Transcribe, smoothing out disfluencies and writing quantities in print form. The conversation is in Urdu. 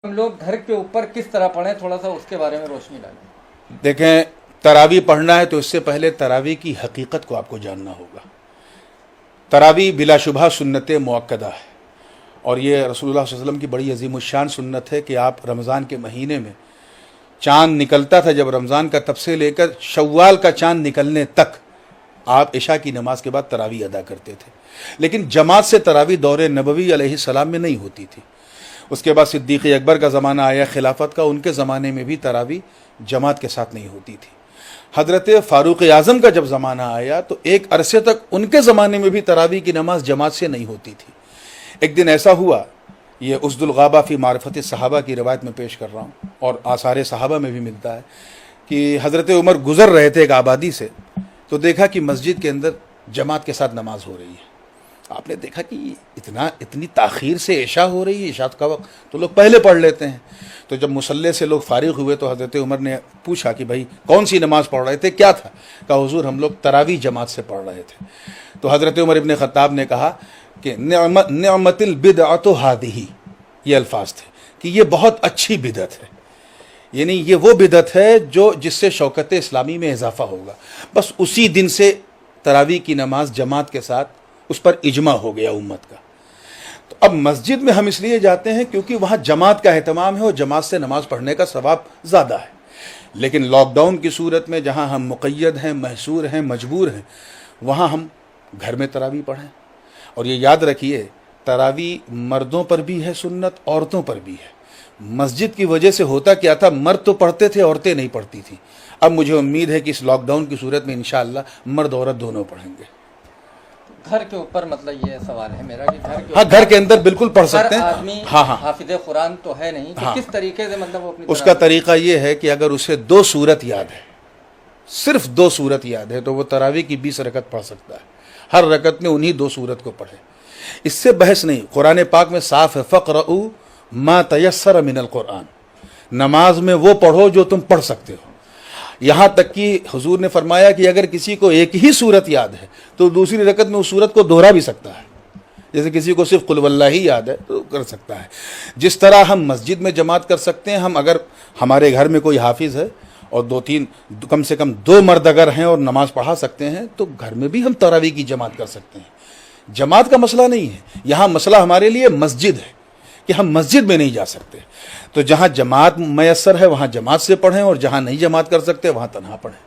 ہم لوگ گھر کے اوپر کس طرح پڑھیں، تھوڑا سا اس کے بارے میں روشنی ڈالیں۔ دیکھیں، تراویح پڑھنا ہے تو اس سے پہلے تراویح کی حقیقت کو آپ کو جاننا ہوگا۔ تراویح بلا شبہ سنت مؤکدہ ہے، اور یہ رسول اللہ صلی اللہ علیہ وسلم کی بڑی عظیم الشان سنت ہے کہ آپ رمضان کے مہینے میں چاند نکلتا تھا، جب رمضان کا تب سے لے کر شوال کا چاند نکلنے تک آپ عشاء کی نماز کے بعد تراویح ادا کرتے تھے۔ لیکن جماعت سے تراویح دور نبوی علیہ السلام میں نہیں ہوتی تھی۔ اس کے بعد صدیق اکبر کا زمانہ آیا خلافت کا، ان کے زمانے میں بھی تراویح جماعت کے ساتھ نہیں ہوتی تھی۔ حضرت فاروق اعظم کا جب زمانہ آیا تو ایک عرصے تک ان کے زمانے میں بھی تراویح کی نماز جماعت سے نہیں ہوتی تھی۔ ایک دن ایسا ہوا، یہ اسد الغابہ فی معرفت صحابہ کی روایت میں پیش کر رہا ہوں، اور آثار صحابہ میں بھی ملتا ہے کہ حضرت عمر گزر رہے تھے ایک آبادی سے، تو دیکھا کہ مسجد کے اندر جماعت کے ساتھ نماز ہو رہی ہے۔ آپ نے دیکھا کہ اتنی تاخیر سے عشاء ہو رہی ہے، عشاء کا وقت تو لوگ پہلے پڑھ لیتے ہیں۔ تو جب مصلی سے لوگ فارغ ہوئے تو حضرت عمر نے پوچھا کہ بھائی کون سی نماز پڑھ رہے تھے، کیا تھا؟ کہا حضور ہم لوگ تراویح جماعت سے پڑھ رہے تھے۔ تو حضرت عمر ابن خطاب نے کہا کہ نعمت البدعۃ ھذہ، یہ الفاظ تھے کہ یہ بہت اچھی بدعت ہے، یعنی یہ وہ بدعت ہے جس سے شوکت اسلامی میں اضافہ ہوگا۔ بس اسی دن سے تراویح کی نماز جماعت کے ساتھ اس پر اجماع ہو گیا امت کا۔ تو اب مسجد میں ہم اس لیے جاتے ہیں کیونکہ وہاں جماعت کا اہتمام ہے اور جماعت سے نماز پڑھنے کا ثواب زیادہ ہے۔ لیکن لاک ڈاؤن کی صورت میں جہاں ہم مقید ہیں، محصور ہیں، مجبور ہیں، وہاں ہم گھر میں تراویح پڑھیں۔ اور یہ یاد رکھیے، تراویح مردوں پر بھی ہے سنت، عورتوں پر بھی ہے۔ مسجد کی وجہ سے ہوتا کیا تھا، مرد تو پڑھتے تھے، عورتیں نہیں پڑھتی تھیں۔ اب مجھے امید ہے کہ اس لاک ڈاؤن کی صورت میں انشاءاللہ مرد عورت دونوں پڑھیں گے۔ گھر کے اوپر مطلب یہ سوال ہے میرا کہ ہاں، گھر کے اندر بالکل پڑھ سکتے ہیں۔ ہر آدمی ہاں حافظ قرآن تو ہے نہیں، تو کس طریقے سے مطلب وہ اپنی اس کا طریقہ یہ ہے کہ اگر اسے 2 سورت یاد ہے، صرف 2 سورت یاد ہے، تو وہ تراویح کی 20 رکعت پڑھ سکتا ہے۔ ہر رکعت میں انہی 2 سورت کو پڑھے، اس سے بحث نہیں۔ قرآن پاک میں صاف ہے، فَقْرَؤُوا مَا تَيَسَّرَ مِنَ الْقُرْآنِ، نماز میں وہ پڑھو جو تم پڑھ سکتے ہو۔ یہاں تک کہ حضور نے فرمایا کہ اگر کسی کو ایک ہی سورت یاد ہے تو دوسری رکعت میں اس سورت کو دوہرا بھی سکتا ہے۔ جیسے کسی کو صرف قل واللہ ہی یاد ہے تو کر سکتا ہے۔ جس طرح ہم مسجد میں جماعت کر سکتے ہیں، ہم اگر ہمارے گھر میں کوئی حافظ ہے اور 2-3 کم سے کم 2 مرد اگر ہیں اور نماز پڑھا سکتے ہیں، تو گھر میں بھی ہم تراویح کی جماعت کر سکتے ہیں۔ جماعت کا مسئلہ نہیں ہے، یہاں مسئلہ ہمارے لیے مسجد ہے کہ ہم مسجد میں نہیں جا سکتے۔ تو جہاں جماعت میسر ہے وہاں جماعت سے پڑھیں، اور جہاں نہیں جماعت کر سکتے وہاں تنہا پڑھیں۔